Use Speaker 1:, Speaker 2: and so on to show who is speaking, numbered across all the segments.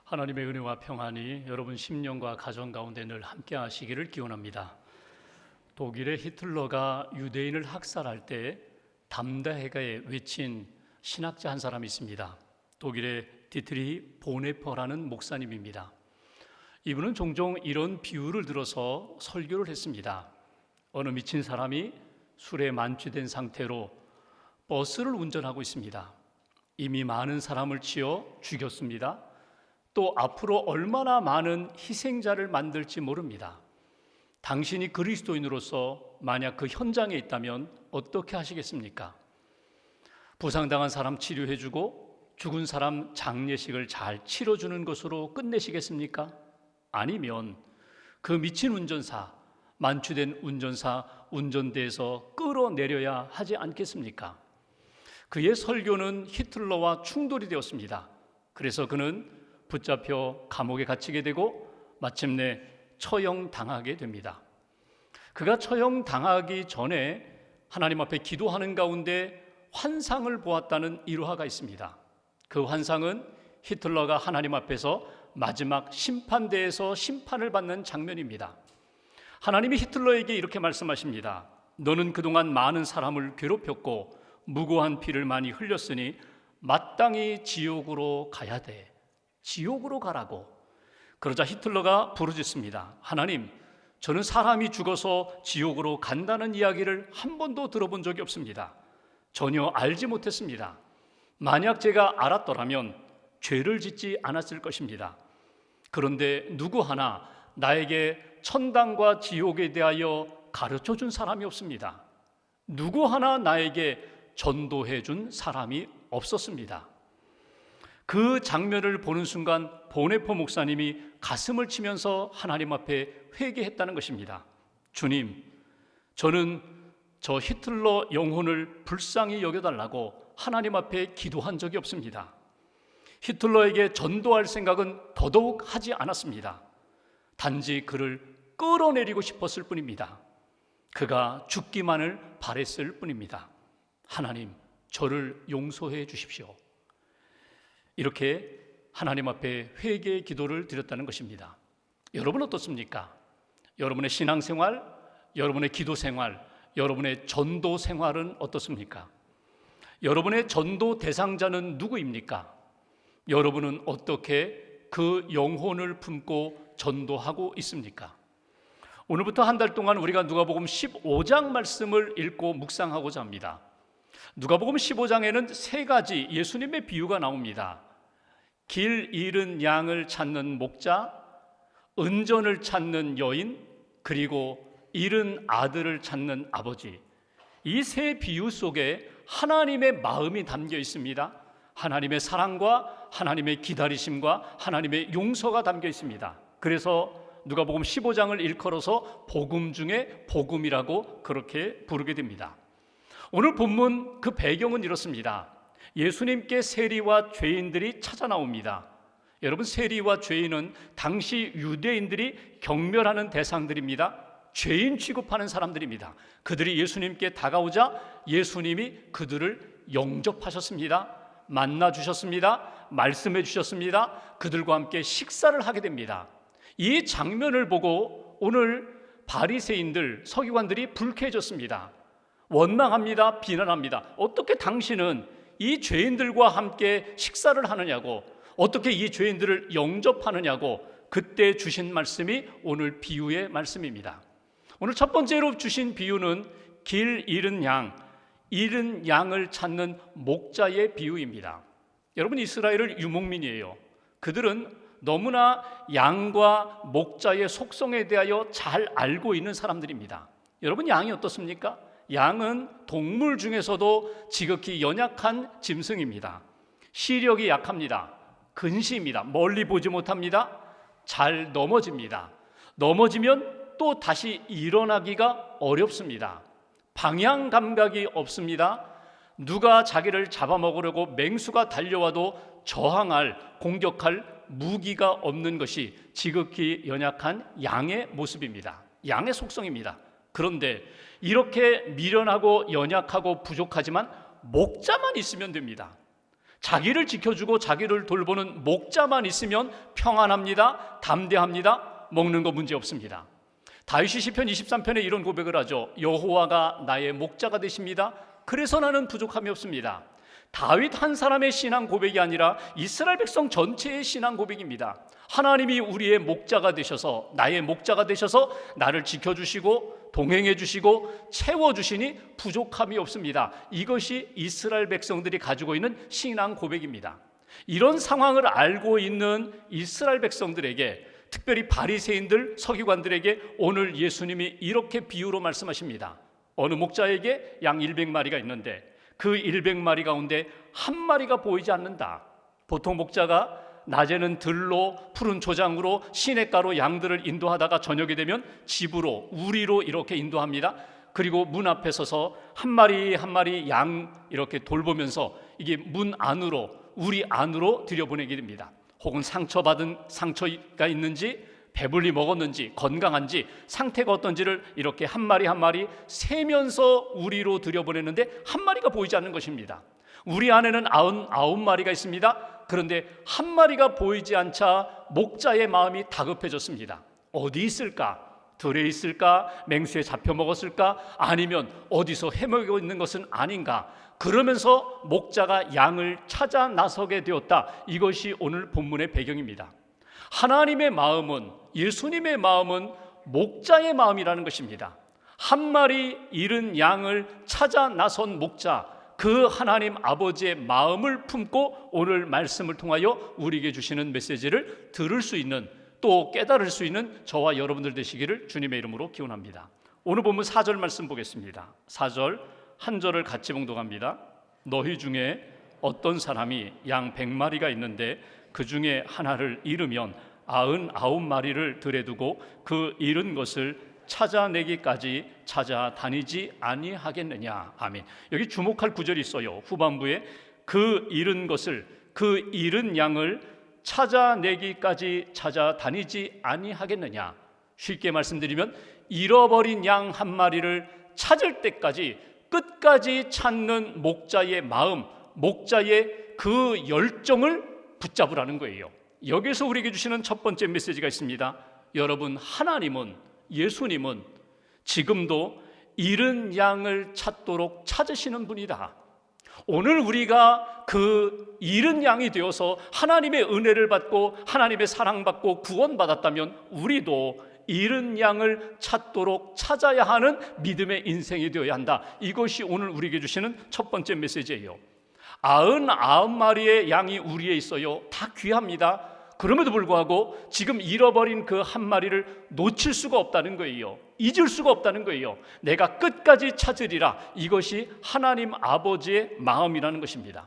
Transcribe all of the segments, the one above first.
Speaker 1: 하나님의 은혜와 평안이 여러분 심령과 가정 가운데 늘 함께 하시기를 기원합니다. 독일의 히틀러가 유대인을 학살할 때 담대하게 외친 신학자 한 사람이 있습니다. 독일의 디트리히 보네퍼라는 목사님입니다. 이분은 종종 이런 비유를 들어서 설교를 했습니다. 어느 미친 사람이 술에 만취된 상태로 버스를 운전하고 있습니다. 이미 많은 사람을 치어 죽였습니다. 또 앞으로 얼마나 많은 희생자를 만들지 모릅니다. 당신이 그리스도인으로서 만약 그 현장에 있다면 어떻게 하시겠습니까? 부상당한 사람 치료해주고 죽은 사람 장례식을 잘 치러주는 것으로 끝내시겠습니까? 아니면 그 미친 운전사, 만취된 운전사 운전대에서 끌어내려야 하지 않겠습니까? 그의 설교는 히틀러와 충돌이 되었습니다. 그래서 그는 붙잡혀 감옥에 갇히게 되고 마침내 처형당하게 됩니다. 그가 처형당하기 전에 하나님 앞에 기도하는 가운데 환상을 보았다는 일화가 있습니다. 그 환상은 히틀러가 하나님 앞에서 마지막 심판대에서 심판을 받는 장면입니다. 하나님이 히틀러에게 이렇게 말씀하십니다. 너는 그동안 많은 사람을 괴롭혔고 무고한 피를 많이 흘렸으니 마땅히 지옥으로 가야 돼. 지옥으로 가라고. 그러자 히틀러가 부르짖습니다. 하나님, 저는 사람이 죽어서 지옥으로 간다는 이야기를 한 번도 들어본 적이 없습니다. 전혀 알지 못했습니다. 만약 제가 알았더라면 죄를 짓지 않았을 것입니다. 그런데 누구 하나 나에게 천당과 지옥에 대하여 가르쳐 준 사람이 없습니다. 누구 하나 나에게 전도해 준 사람이 없었습니다. 그 장면을 보는 순간 보네퍼 목사님이 가슴을 치면서 하나님 앞에 회개했다는 것입니다. 주님, 저는 저 히틀러 영혼을 불쌍히 여겨달라고 하나님 앞에 기도한 적이 없습니다. 히틀러에게 전도할 생각은 더더욱 하지 않았습니다. 단지 그를 끌어내리고 싶었을 뿐입니다. 그가 죽기만을 바랬을 뿐입니다. 하나님, 저를 용서해 주십시오. 이렇게 하나님 앞에 회개의 기도를 드렸다는 것입니다. 여러분 어떻습니까? 여러분의 신앙생활, 여러분의 기도생활, 여러분의 전도 생활은 어떻습니까? 여러분의 전도 대상자는 누구입니까? 여러분은 어떻게 그 영혼을 품고 전도하고 있습니까? 오늘부터 한 달 동안 우리가 누가복음 15장 말씀을 읽고 묵상하고자 합니다. 누가복음 15장에는 세 가지 예수님의 비유가 나옵니다. 길 잃은 양을 찾는 목자, 은전을 찾는 여인, 그리고 잃은 아들을 찾는 아버지. 이 세 비유 속에 하나님의 마음이 담겨 있습니다. 하나님의 사랑과 하나님의 기다리심과 하나님의 용서가 담겨 있습니다. 그래서 누가복음 15장을 일컬어서 복음 중에 복음이라고 그렇게 부르게 됩니다. 오늘 본문 그 배경은 이렇습니다. 예수님께 세리와 죄인들이 찾아 나옵니다. 여러분, 세리와 죄인은 당시 유대인들이 경멸하는 대상들입니다. 죄인 취급하는 사람들입니다. 그들이 예수님께 다가오자 예수님이 그들을 영접하셨습니다. 만나 주셨습니다. 말씀해 주셨습니다. 그들과 함께 식사를 하게 됩니다. 이 장면을 보고 오늘 바리새인들, 서기관들이 불쾌해졌습니다. 원망합니다. 비난합니다. 어떻게 당신은 이 죄인들과 함께 식사를 하느냐고, 어떻게 이 죄인들을 영접하느냐고. 그때 주신 말씀이 오늘 비유의 말씀입니다. 오늘 첫 번째로 주신 비유는 길 잃은 양, 잃은 양을 찾는 목자의 비유입니다. 여러분, 이스라엘은 유목민이에요. 그들은 너무나 양과 목자의 속성에 대하여 잘 알고 있는 사람들입니다. 여러분, 양이 어떻습니까? 양은 동물 중에서도 지극히 연약한 짐승입니다. 시력이 약합니다. 근시입니다. 멀리 보지 못합니다. 잘 넘어집니다. 넘어지면 또 다시 일어나기가 어렵습니다. 방향 감각이 없습니다. 누가 자기를 잡아먹으려고 맹수가 달려와도 저항할, 공격할 무기가 없는 것이 지극히 연약한 양의 모습입니다. 양의 속성입니다. 그런데 이렇게 미련하고 연약하고 부족하지만 목자만 있으면 됩니다. 자기를 지켜주고 자기를 돌보는 목자만 있으면 평안합니다. 담대합니다. 먹는 거 문제 없습니다. 다윗이 시편 23편에 이런 고백을 하죠. 여호와가 나의 목자가 되십니다. 그래서 나는 부족함이 없습니다. 다윗 한 사람의 신앙 고백이 아니라 이스라엘 백성 전체의 신앙 고백입니다. 하나님이 우리의 목자가 되셔서, 나의 목자가 되셔서 나를 지켜주시고 동행해 주시고 채워주시니 부족함이 없습니다. 이것이 이스라엘 백성들이 가지고 있는 신앙 고백입니다. 이런 상황을 알고 있는 이스라엘 백성들에게, 특별히 바리새인들, 서기관들에게 오늘 예수님이 이렇게 비유로 말씀하십니다. 어느 목자에게 양 100마리가 있는데 그 100마리 가운데 한 마리가 보이지 않는다. 보통 목자가 낮에는 들로, 푸른 초장으로, 시냇가로 양들을 인도하다가 저녁이 되면 집으로, 우리로 이렇게 인도합니다. 그리고 문 앞에 서서 한 마리 한 마리 양 이렇게 돌보면서 이게 문 안으로, 우리 안으로 들여보내게 됩니다. 혹은 상처가 있는지, 배불리 먹었는지, 건강한지, 상태가 어떤지를 이렇게 한 마리 한 마리 세면서 우리로 들여보내는데 한 마리가 보이지 않는 것입니다. 우리 안에는 99마리가 있습니다. 그런데 한 마리가 보이지 않자 목자의 마음이 다급해졌습니다. 어디 있을까? 들에 있을까? 맹수에 잡혀 먹었을까? 아니면 어디서 헤매고 있는 것은 아닌가? 그러면서 목자가 양을 찾아 나서게 되었다. 이것이 오늘 본문의 배경입니다. 하나님의 마음은, 예수님의 마음은 목자의 마음이라는 것입니다. 한 마리 잃은 양을 찾아 나선 목자, 그 하나님 아버지의 마음을 품고 오늘 말씀을 통하여 우리에게 주시는 메시지를 들을 수 있는, 또 깨달을 수 있는 저와 여러분들 되시기를 주님의 이름으로 기원합니다. 오늘 본문 4절 말씀 보겠습니다. 4절 한 절을 같이 봉독합니다. 너희 중에 어떤 사람이 양 100마리가 있는데 그 중에 하나를 잃으면 99마리를 들에 두고 그 잃은 것을 찾아내기까지 찾아다니지 아니하겠느냐. 아멘. 여기 주목할 구절이 있어요. 후반부에 그 잃은 것을, 그 잃은 양을 찾아내기까지 찾아다니지 아니하겠느냐. 쉽게 말씀드리면 잃어버린 양 한 마리를 찾을 때까지 끝까지 찾는 목자의 마음, 목자의 그 열정을 붙잡으라는 거예요. 여기서 우리에게 주시는 첫 번째 메시지가 있습니다. 여러분, 하나님은, 예수님은 지금도 잃은 양을 찾도록 찾으시는 분이다. 오늘 우리가 그 잃은 양이 되어서 하나님의 은혜를 받고 하나님의 사랑받고 구원받았다면 우리도 잃은 양을 찾도록 찾아야 하는 믿음의 인생이 되어야 한다. 이것이 오늘 우리에게 주시는 첫 번째 메시지예요. 99마리의 양이 우리에 있어요. 다 귀합니다. 그럼에도 불구하고 지금 잃어버린 그 한 마리를 놓칠 수가 없다는 거예요. 잊을 수가 없다는 거예요. 내가 끝까지 찾으리라. 이것이 하나님 아버지의 마음이라는 것입니다.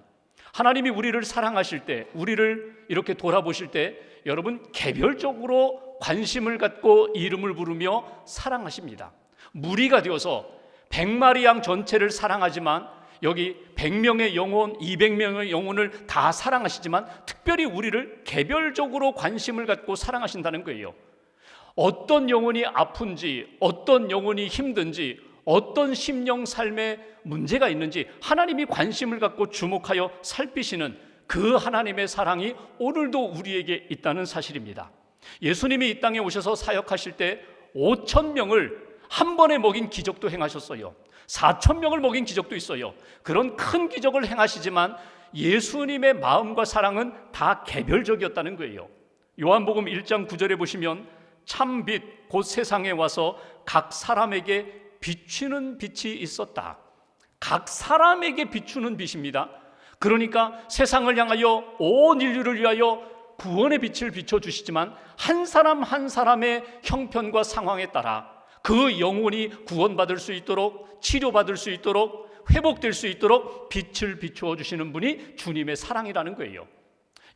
Speaker 1: 하나님이 우리를 사랑하실 때, 우리를 이렇게 돌아보실 때 여러분 개별적으로 관심을 갖고 이름을 부르며 사랑하십니다. 무리가 되어서 100마리 양 전체를 사랑하지만 여기 100명의 영혼, 200명의 영혼을 다 사랑하시지만 특별히 우리를 개별적으로 관심을 갖고 사랑하신다는 거예요. 어떤 영혼이 아픈지, 어떤 영혼이 힘든지, 어떤 심령 삶에 문제가 있는지 하나님이 관심을 갖고 주목하여 살피시는 그 하나님의 사랑이 오늘도 우리에게 있다는 사실입니다. 예수님이 이 땅에 오셔서 사역하실 때 5,000명을 한 번에 먹인 기적도 행하셨어요. 4,000명을 먹인 기적도 있어요. 그런 큰 기적을 행하시지만 예수님의 마음과 사랑은 다 개별적이었다는 거예요. 요한복음 1장 9절에 보시면 참빛 곧 세상에 와서 각 사람에게 비추는 빛이 있었다. 각 사람에게 비추는 빛입니다. 그러니까 세상을 향하여 온 인류를 위하여 구원의 빛을 비춰주시지만 한 사람 한 사람의 형편과 상황에 따라 그 영혼이 구원받을 수 있도록, 치료받을 수 있도록, 회복될 수 있도록 빛을 비추어 주시는 분이 주님의 사랑이라는 거예요.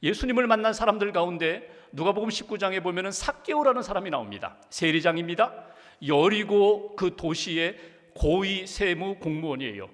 Speaker 1: 예수님을 만난 사람들 가운데 누가복음 19장에 보면은 삭개오라는 사람이 나옵니다. 세리장입니다. 여리고 그 도시의 고위 세무 공무원이에요.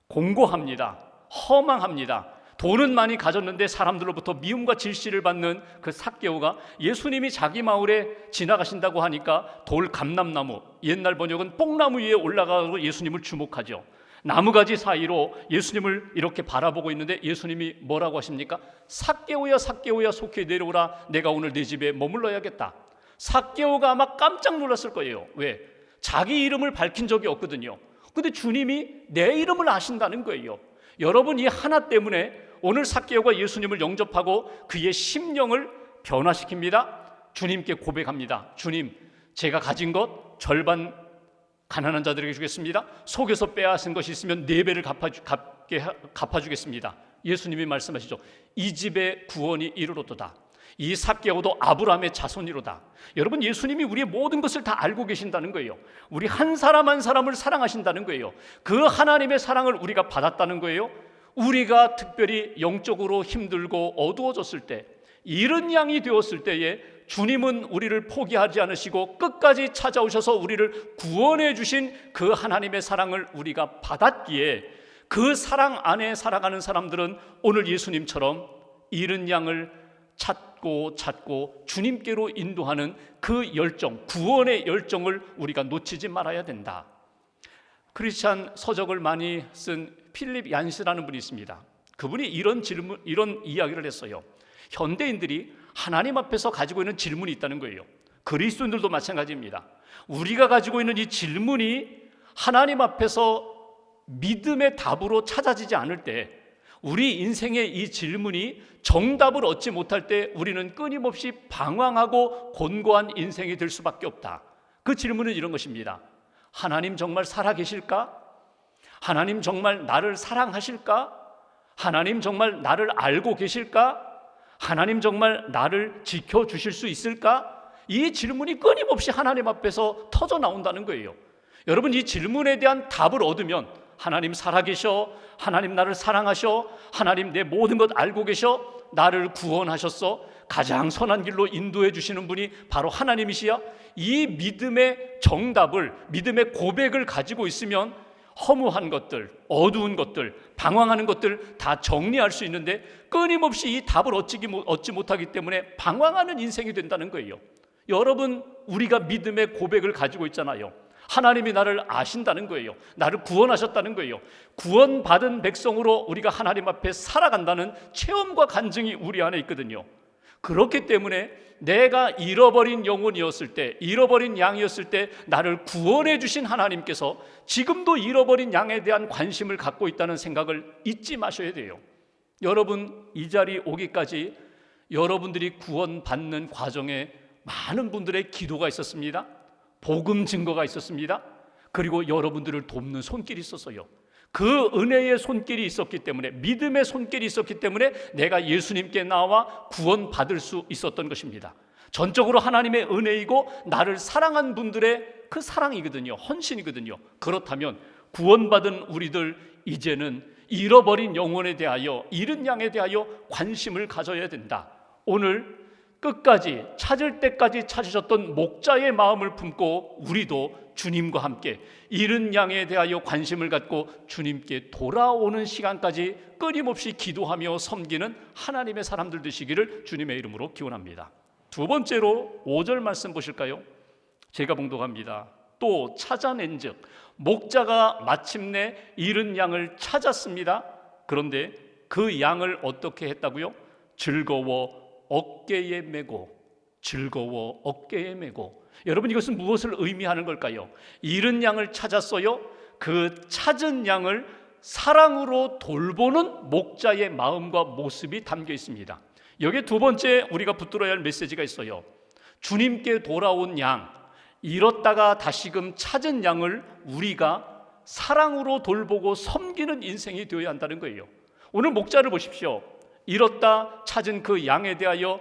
Speaker 1: 공고합니다. 허망합니다. 돈은 많이 가졌는데 사람들로부터 미움과 질시를 받는 그 삭개오가 예수님이 자기 마을에 지나가신다고 하니까 돌 감람나무, 옛날 번역은 뽕나무 위에 올라가고 예수님을 주목하죠. 나무가지 사이로 예수님을 이렇게 바라보고 있는데 예수님이 뭐라고 하십니까? 삭개오야 삭개오야 속히 내려오라. 내가 오늘 내 집에 머물러야겠다. 삭개오가 아마 깜짝 놀랐을 거예요. 왜? 자기 이름을 밝힌 적이 없거든요. 근데 주님이 내 이름을 아신다는 거예요. 여러분, 이 하나 때문에 오늘 삭개오가 예수님을 영접하고 그의 심령을 변화시킵니다. 주님께 고백합니다. 주님, 제가 가진 것 절반 가난한 자들에게 주겠습니다. 속에서 빼앗은 것이 있으면 4배를 갚아주겠습니다. 예수님이 말씀하시죠. 이 집에 구원이 이르렀도다. 이 삭개오도 아브라함의 자손이로다. 여러분, 예수님이 우리의 모든 것을 다 알고 계신다는 거예요. 우리 한 사람 한 사람을 사랑하신다는 거예요. 그 하나님의 사랑을 우리가 받았다는 거예요. 우리가 특별히 영적으로 힘들고 어두워졌을 때, 이른 양이 되었을 때에 주님은 우리를 포기하지 않으시고 끝까지 찾아오셔서 우리를 구원해 주신 그 하나님의 사랑을 우리가 받았기에 그 사랑 안에 살아가는 사람들은 오늘 예수님처럼 이른 양을 찾고 주님께로 인도하는 그 열정, 구원의 열정을 우리가 놓치지 말아야 된다. 크리스찬 서적을 많이 쓴 필립 얀스라는 분이 있습니다. 그분이 이런 이야기를 했어요. 현대인들이 하나님 앞에서 가지고 있는 질문이 있다는 거예요. 그리스도인들도 마찬가지입니다. 우리가 가지고 있는 이 질문이 하나님 앞에서 믿음의 답으로 찾아지지 않을 때, 우리 인생의 이 질문이 정답을 얻지 못할 때 우리는 끊임없이 방황하고 곤고한 인생이 될 수밖에 없다. 그 질문은 이런 것입니다. 하나님 정말 살아계실까? 하나님 정말 나를 사랑하실까? 하나님 정말 나를 알고 계실까? 하나님 정말 나를 지켜주실 수 있을까? 이 질문이 끊임없이 하나님 앞에서 터져 나온다는 거예요. 여러분, 이 질문에 대한 답을 얻으면 하나님 살아계셔, 하나님 나를 사랑하셔, 하나님 내 모든 것 알고 계셔, 나를 구원하셨어, 가장 선한 길로 인도해 주시는 분이 바로 하나님이시야. 이 믿음의 정답을, 믿음의 고백을 가지고 있으면 허무한 것들, 어두운 것들, 방황하는 것들 다 정리할 수 있는데 끊임없이 이 답을 얻지 못하기 때문에 방황하는 인생이 된다는 거예요. 여러분, 우리가 믿음의 고백을 가지고 있잖아요. 하나님이 나를 아신다는 거예요. 나를 구원하셨다는 거예요. 구원받은 백성으로 우리가 하나님 앞에 살아간다는 체험과 간증이 우리 안에 있거든요. 그렇기 때문에 내가 잃어버린 영혼이었을 때, 잃어버린 양이었을 때 나를 구원해 주신 하나님께서 지금도 잃어버린 양에 대한 관심을 갖고 있다는 생각을 잊지 마셔야 돼요. 여러분, 이 자리 오기까지 여러분들이 구원받는 과정에 많은 분들의 기도가 있었습니다. 복음 증거가 있었습니다. 그리고 여러분들을 돕는 손길이 있었어요. 그 은혜의 손길이 있었기 때문에, 믿음의 손길이 있었기 때문에 내가 예수님께 나와 구원받을 수 있었던 것입니다. 전적으로 하나님의 은혜이고 나를 사랑한 분들의 그 사랑이거든요. 헌신이거든요. 그렇다면 구원받은 우리들 이제는 잃어버린 영혼에 대하여, 잃은 양에 대하여 관심을 가져야 된다. 오늘 끝까지 찾을 때까지 찾으셨던 목자의 마음을 품고 우리도 주님과 함께 잃은 양에 대하여 관심을 갖고 주님께 돌아오는 시간까지 끊임없이 기도하며 섬기는 하나님의 사람들 되시기를 주님의 이름으로 기원합니다. 두 번째로 5절 말씀 보실까요? 제가 봉독합니다. 또 찾아낸 즉 목자가 마침내 잃은 양을 찾았습니다. 그런데 그 양을 어떻게 했다고요? 즐거워 어깨에 메고, 즐거워 어깨에 메고. 여러분, 이것은 무엇을 의미하는 걸까요? 잃은 양을 찾았어요. 그 찾은 양을 사랑으로 돌보는 목자의 마음과 모습이 담겨 있습니다. 여기에 두 번째 우리가 붙들어야 할 메시지가 있어요. 주님께 돌아온 양, 잃었다가 다시금 찾은 양을 우리가 사랑으로 돌보고 섬기는 인생이 되어야 한다는 거예요. 오늘 목자를 보십시오. 잃었다 찾은 그 양에 대하여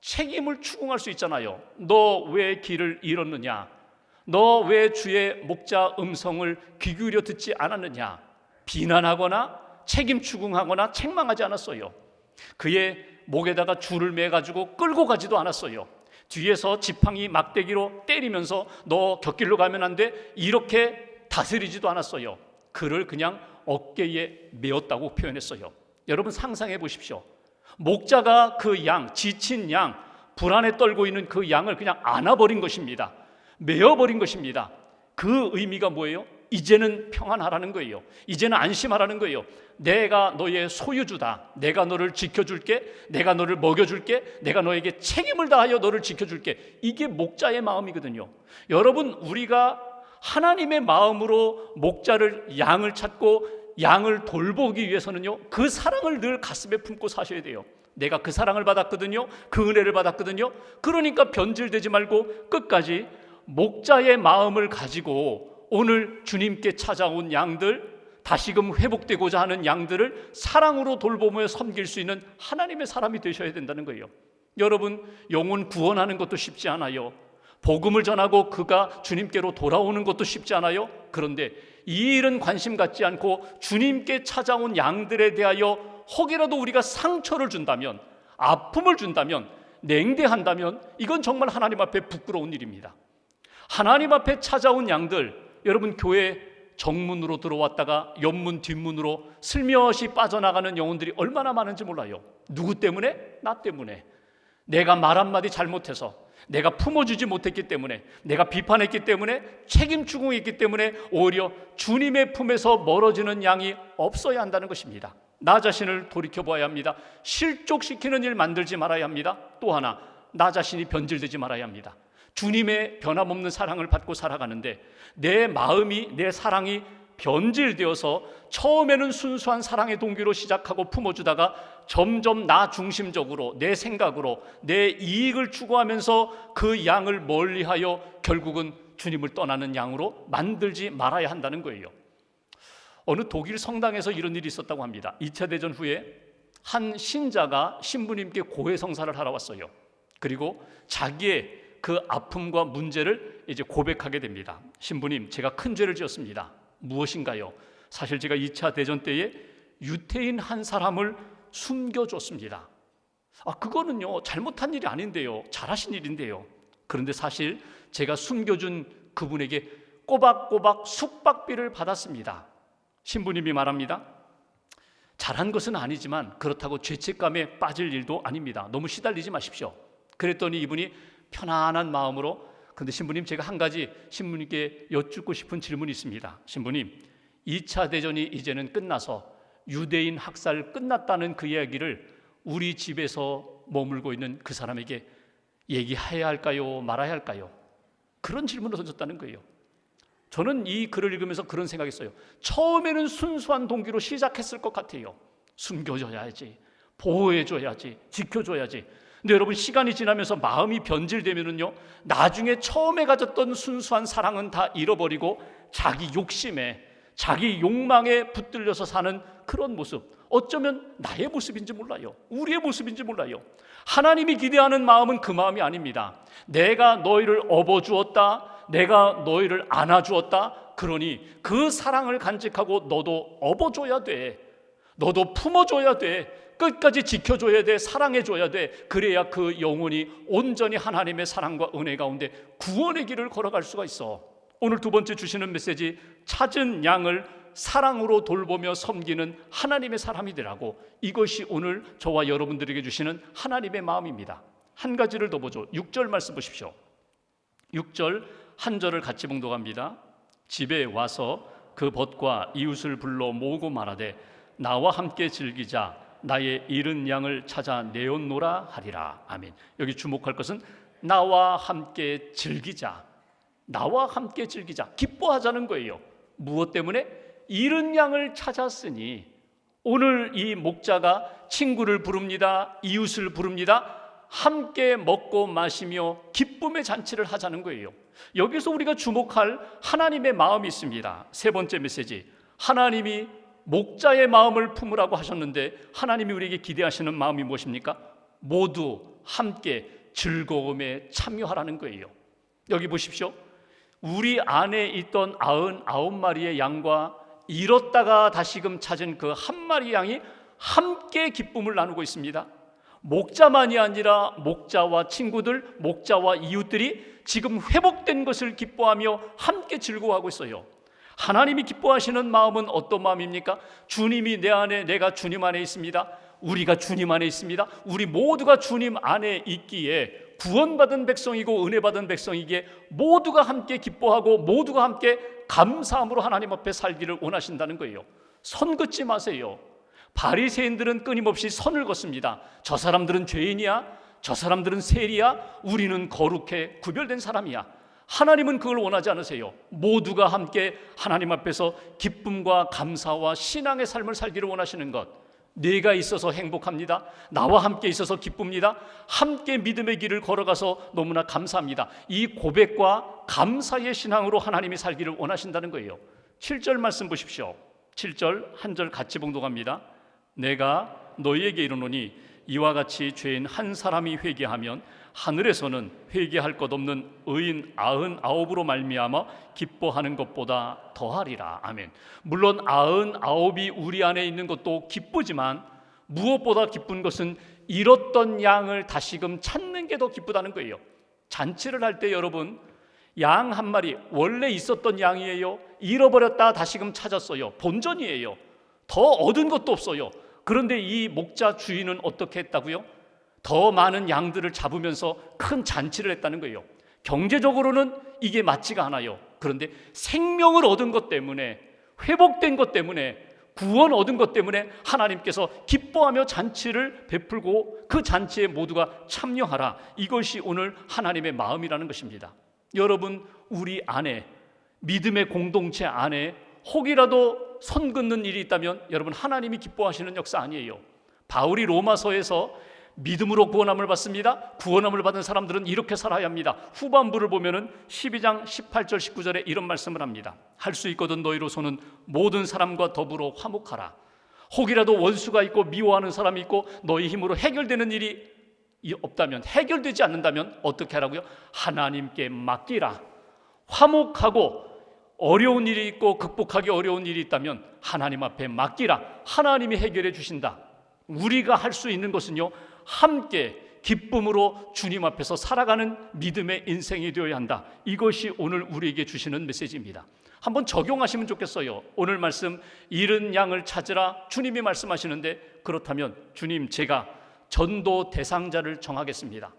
Speaker 1: 책임을 추궁할 수 있잖아요. 너 왜 길을 잃었느냐? 너 왜 주의 목자 음성을 귀 기울여 듣지 않았느냐? 비난하거나 책임 추궁하거나 책망하지 않았어요. 그의 목에다가 줄을 매가지고 끌고 가지도 않았어요. 뒤에서 지팡이 막대기로 때리면서 너 곁길로 가면 안 돼, 이렇게 다스리지도 않았어요. 그를 그냥 어깨에 메었다고 표현했어요. 여러분, 상상해 보십시오. 목자가 그 양, 지친 양, 불안에 떨고 있는 그 양을 그냥 안아버린 것입니다. 메어버린 것입니다. 그 의미가 뭐예요? 이제는 평안하라는 거예요. 이제는 안심하라는 거예요. 내가 너의 소유주다. 내가 너를 지켜줄게. 내가 너를 먹여줄게. 내가 너에게 책임을 다하여 너를 지켜줄게. 이게 목자의 마음이거든요. 여러분, 우리가 하나님의 마음으로 목자를, 양을 찾고 양을 돌보기 위해서는요, 그 사랑을 늘 가슴에 품고 사셔야 돼요. 내가 그 사랑을 받았거든요. 그 은혜를 받았거든요. 그러니까 변질되지 말고 끝까지 목자의 마음을 가지고 오늘 주님께 찾아온 양들, 다시금 회복되고자 하는 양들을 사랑으로 돌보며 섬길 수 있는 하나님의 사람이 되셔야 된다는 거예요. 여러분, 영혼 구원하는 것도 쉽지 않아요. 복음을 전하고 그가 주님께로 돌아오는 것도 쉽지 않아요. 그런데 이 일은 관심 갖지 않고 주님께 찾아온 양들에 대하여 혹이라도 우리가 상처를 준다면, 아픔을 준다면, 냉대한다면 이건 정말 하나님 앞에 부끄러운 일입니다. 하나님 앞에 찾아온 양들, 여러분, 교회 정문으로 들어왔다가 옆문 뒷문으로 슬며시 빠져나가는 영혼들이 얼마나 많은지 몰라요. 누구 때문에? 나 때문에. 내가 말 한마디 잘못해서, 내가 품어주지 못했기 때문에, 내가 비판했기 때문에, 책임 추궁했기 때문에 오히려 주님의 품에서 멀어지는 양이 없어야 한다는 것입니다. 나 자신을 돌이켜봐야 합니다. 실족시키는 일 만들지 말아야 합니다. 또 하나, 나 자신이 변질되지 말아야 합니다. 주님의 변함없는 사랑을 받고 살아가는데 내 마음이, 내 사랑이 변질되어서 처음에는 순수한 사랑의 동기로 시작하고 품어주다가 점점 나 중심적으로, 내 생각으로, 내 이익을 추구하면서 그 양을 멀리하여 결국은 주님을 떠나는 양으로 만들지 말아야 한다는 거예요. 어느 독일 성당에서 이런 일이 있었다고 합니다. 2차 대전 후에 한 신자가 신부님께 고해성사를 하러 왔어요. 그리고 자기의 그 아픔과 문제를 이제 고백하게 됩니다. 신부님, 제가 큰 죄를 지었습니다. 무엇인가요? 사실 제가 2차 대전 때에 유태인 한 사람을 숨겨줬습니다. 그거는요, 잘못한 일이 아닌데요, 잘하신 일인데요. 그런데 사실 제가 숨겨준 그분에게 꼬박꼬박 숙박비를 받았습니다. 신부님이 말합니다. 잘한 것은 아니지만 그렇다고 죄책감에 빠질 일도 아닙니다. 너무 시달리지 마십시오. 그랬더니 이분이 편안한 마음으로, 그런데 신부님, 제가 한 가지 신부님께 여쭙고 싶은 질문이 있습니다. 신부님, 2차 대전이 이제는 끝나서 유대인 학살 끝났다는 그 이야기를 우리 집에서 머물고 있는 그 사람에게 얘기해야 할까요? 말아야 할까요? 그런 질문을 던졌다는 거예요. 저는 이 글을 읽으면서 그런 생각했어요. 처음에는 순수한 동기로 시작했을 것 같아요. 숨겨줘야지, 보호해줘야지, 지켜줘야지. 근데 여러분, 시간이 지나면서 마음이 변질되면은요, 나중에 처음에 가졌던 순수한 사랑은 다 잃어버리고 자기 욕심에, 자기 욕망에 붙들려서 사는 그런 모습, 어쩌면 나의 모습인지 몰라요. 우리의 모습인지 몰라요. 하나님이 기대하는 마음은 그 마음이 아닙니다. 내가 너희를 업어주었다, 내가 너희를 안아주었다, 그러니 그 사랑을 간직하고 너도 업어줘야 돼, 너도 품어줘야 돼, 끝까지 지켜줘야 돼, 사랑해줘야 돼. 그래야 그 영혼이 온전히 하나님의 사랑과 은혜 가운데 구원의 길을 걸어갈 수가 있어. 오늘 두 번째 주시는 메시지, 찾은 양을 사랑으로 돌보며 섬기는 하나님의 사람이 되라고. 이것이 오늘 저와 여러분들에게 주시는 하나님의 마음입니다. 한 가지를 더 보죠. 6절 말씀 보십시오. 6절 한 절을 같이 봉독합니다. 집에 와서 그 벗과 이웃을 불러 모으고 말하되 나와 함께 즐기자, 나의 잃은 양을 찾아 내었노라 하리라. 아멘. 여기 주목할 것은 나와 함께 즐기자, 나와 함께 즐기자, 기뻐하자는 거예요. 무엇 때문에? 잃은 양을 찾았으니. 오늘 이 목자가 친구를 부릅니다, 이웃을 부릅니다. 함께 먹고 마시며 기쁨의 잔치를 하자는 거예요. 여기서 우리가 주목할 하나님의 마음이 있습니다. 세 번째 메시지, 하나님이 목자의 마음을 품으라고 하셨는데 하나님이 우리에게 기대하시는 마음이 무엇입니까? 모두 함께 즐거움에 참여하라는 거예요. 여기 보십시오. 우리 안에 있던 99마리의 양과 잃었다가 다시금 찾은 그 한 마리 양이 함께 기쁨을 나누고 있습니다. 목자만이 아니라 목자와 친구들, 목자와 이웃들이 지금 회복된 것을 기뻐하며 함께 즐거워하고 있어요. 하나님이 기뻐하시는 마음은 어떤 마음입니까? 주님이 내 안에, 내가 주님 안에 있습니다. 우리가 주님 안에 있습니다. 우리 모두가 주님 안에 있기에 구원받은 백성이고 은혜 받은 백성이기에 모두가 함께 기뻐하고 모두가 함께 감사함으로 하나님 앞에 살기를 원하신다는 거예요. 선 긋지 마세요. 바리새인들은 끊임없이 선을 긋습니다. 저 사람들은 죄인이야, 저 사람들은 세리야, 우리는 거룩해 구별된 사람이야. 하나님은 그걸 원하지 않으세요. 모두가 함께 하나님 앞에서 기쁨과 감사와 신앙의 삶을 살기를 원하시는 것. 내가 있어서 행복합니다. 나와 함께 있어서 기쁩니다. 함께 믿음의 길을 걸어가서 너무나 감사합니다. 이 고백과 감사의 신앙으로 하나님이 살기를 원하신다는 거예요. 7절 말씀 보십시오. 7절 한 절 같이 봉독합니다. 내가 너희에게 이르노니 이와 같이 죄인 한 사람이 회개하면 하늘에서는 회개할 것 없는 의인 99으로 말미암아 기뻐하는 것보다 더하리라. 아멘. 물론 99이 우리 안에 있는 것도 기쁘지만 무엇보다 기쁜 것은 잃었던 양을 다시금 찾는 게 더 기쁘다는 거예요. 잔치를 할 때 여러분, 양 한 마리 원래 있었던 양이에요? 잃어버렸다 다시금 찾았어요? 본전이에요. 더 얻은 것도 없어요. 그런데 이 목자 주인은 어떻게 했다고요? 더 많은 양들을 잡으면서 큰 잔치를 했다는 거예요. 경제적으로는 이게 맞지가 않아요. 그런데 생명을 얻은 것 때문에, 회복된 것 때문에, 구원 얻은 것 때문에 하나님께서 기뻐하며 잔치를 베풀고 그 잔치에 모두가 참여하라. 이것이 오늘 하나님의 마음이라는 것입니다. 여러분, 우리 안에, 믿음의 공동체 안에 혹이라도 선 긋는 일이 있다면 여러분, 하나님이 기뻐하시는 역사 아니에요. 바울이 로마서에서 믿음으로 구원함을 받습니다. 구원함을 받은 사람들은 이렇게 살아야 합니다. 후반부를 보면은 12장 18절 19절에 이런 말씀을 합니다. 할 수 있거든 너희로서는 모든 사람과 더불어 화목하라. 혹이라도 원수가 있고 미워하는 사람이 있고 너희 힘으로 해결되는 일이 없다면, 해결되지 않는다면 어떻게 하라고요? 하나님께 맡기라. 화목하고 어려운 일이 있고 극복하기 어려운 일이 있다면 하나님 앞에 맡기라. 하나님이 해결해 주신다. 우리가 할 수 있는 것은요, 함께 기쁨으로 주님 앞에서 살아가는 믿음의 인생이 되어야 한다. 이것이 오늘 우리에게 주시는 메시지입니다. 한번 적용하시면 좋겠어요. 오늘 말씀 잃은 양을 찾으라 주님이 말씀하시는데, 그렇다면 주님, 제가 전도 대상자를 정하겠습니다.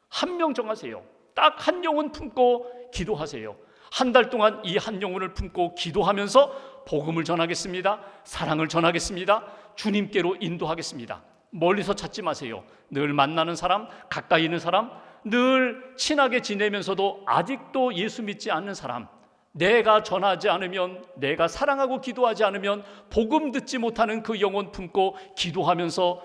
Speaker 1: 한 명 정하세요. 딱 한 영혼 품고 기도하세요. 한 달 동안 이 한 영혼을 품고 기도하면서 복음을 전하겠습니다. 사랑을 전하겠습니다. 주님께로 인도하겠습니다. 멀리서 찾지 마세요. 늘 만나는 사람, 가까이 있는 사람, 늘 친하게 지내면서도 아직도 예수 믿지 않는 사람, 내가 전하지 않으면, 내가 사랑하고 기도하지 않으면 복음 듣지 못하는 그 영혼 품고 기도하면서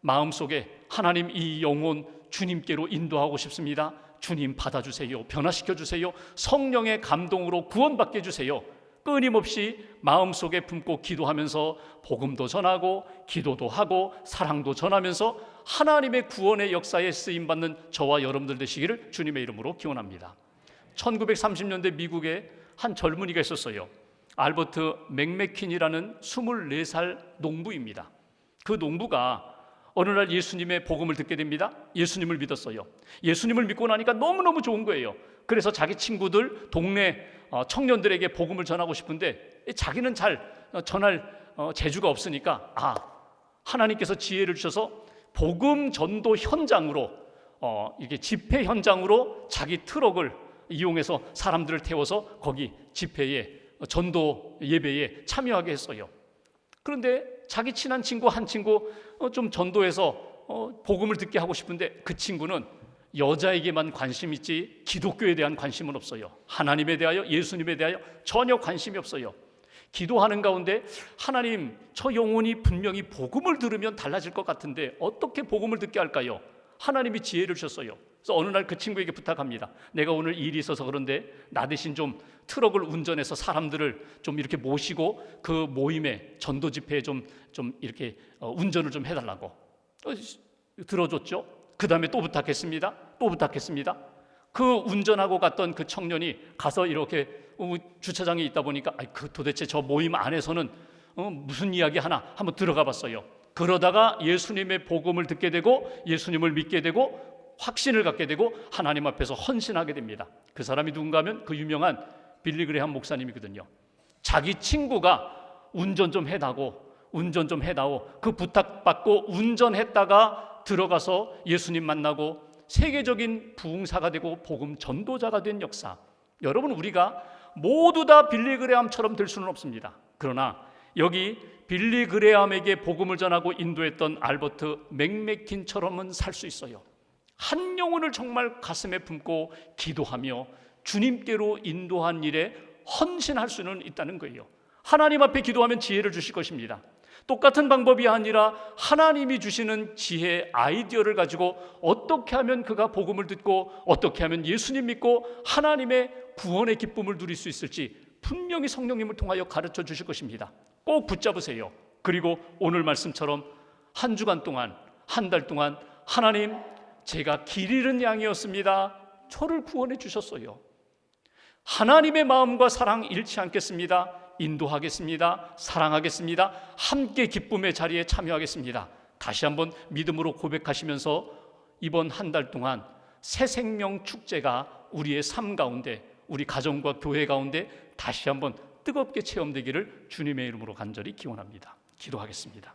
Speaker 1: 마음속에 하나님, 이 영혼 주님께로 인도하고 싶습니다. 주님 받아주세요. 변화시켜 주세요. 성령의 감동으로 구원받게 해주세요. 끊임없이 마음속에 품고 기도하면서 복음도 전하고 기도도 하고 사랑도 전하면서 하나님의 구원의 역사에 쓰임받는 저와 여러분들 되시기를 주님의 이름으로 기원합니다. 1930년대 미국에 한 젊은이가 있었어요. 알버트 맥메킨이라는 24살 농부입니다. 그 농부가 어느 날 예수님의 복음을 듣게 됩니다. 예수님을 믿었어요. 예수님을 믿고 나니까 너무너무 좋은 거예요. 그래서 자기 친구들, 동네 청년들에게 복음을 전하고 싶은데 자기는 잘 전할 재주가 없으니까 하나님께서 지혜를 주셔서 복음 전도 현장으로, 이게 집회 현장으로 자기 트럭을 이용해서 사람들을 태워서 거기 집회에, 전도 예배에 참여하게 했어요. 그런데 자기 친한 친구 한 친구 좀 전도해서 복음을 듣게 하고 싶은데 그 친구는 여자에게만 관심 있지 기독교에 대한 관심은 없어요. 하나님에 대하여, 예수님에 대하여 전혀 관심이 없어요. 기도하는 가운데 하나님, 저 영혼이 분명히 복음을 들으면 달라질 것 같은데 어떻게 복음을 듣게 할까요? 하나님이 지혜를 주셨어요. 그래서 어느 날 그 친구에게 부탁합니다. 내가 오늘 일이 있어서 그런데 나 대신 좀 트럭을 운전해서 사람들을 좀 이렇게 모시고 그 모임에, 전도 집회에 좀 이렇게 운전을 좀 해달라고. 들어줬죠. 그 다음에 또 부탁했습니다. 또 부탁했습니다. 그 운전하고 갔던 그 청년이 가서 이렇게 주차장에 있다 보니까 도대체 저 모임 안에서는 무슨 이야기 하나 한번 들어가 봤어요. 그러다가 예수님의 복음을 듣게 되고 예수님을 믿게 되고 확신을 갖게 되고 하나님 앞에서 헌신하게 됩니다. 그 사람이 누군가 하면 그 유명한 빌리 그레이엄 목사님이거든요. 자기 친구가 운전 좀 해다오 그 부탁받고 운전했다가 들어가서 예수님 만나고 세계적인 부흥사가 되고 복음 전도자가 된 역사. 여러분, 우리가 모두 다 빌리 그레함처럼 될 수는 없습니다. 그러나 여기 빌리 그레함에게 복음을 전하고 인도했던 알버트 맥메킨처럼은 살 수 있어요. 한 영혼을 정말 가슴에 품고 기도하며 주님께로 인도한 일에 헌신할 수는 있다는 거예요. 하나님 앞에 기도하면 지혜를 주실 것입니다. 똑같은 방법이 아니라 하나님이 주시는 지혜, 아이디어를 가지고 어떻게 하면 그가 복음을 듣고 어떻게 하면 예수님 믿고 하나님의 구원의 기쁨을 누릴 수 있을지 분명히 성령님을 통하여 가르쳐 주실 것입니다. 꼭 붙잡으세요. 그리고 오늘 말씀처럼 한 주간 동안, 한 달 동안 하나님, 제가 길 잃은 양이었습니다. 저를 구원해 주셨어요. 하나님의 마음과 사랑 잃지 않겠습니다. 인도하겠습니다. 사랑하겠습니다. 함께 기쁨의 자리에 참여하겠습니다. 다시 한번 믿음으로 고백하시면서 이번 한 달 동안 새 생명 축제가 우리의 삶 가운데, 우리 가정과 교회 가운데 다시 한번 뜨겁게 체험되기를 주님의 이름으로 간절히 기원합니다. 기도하겠습니다.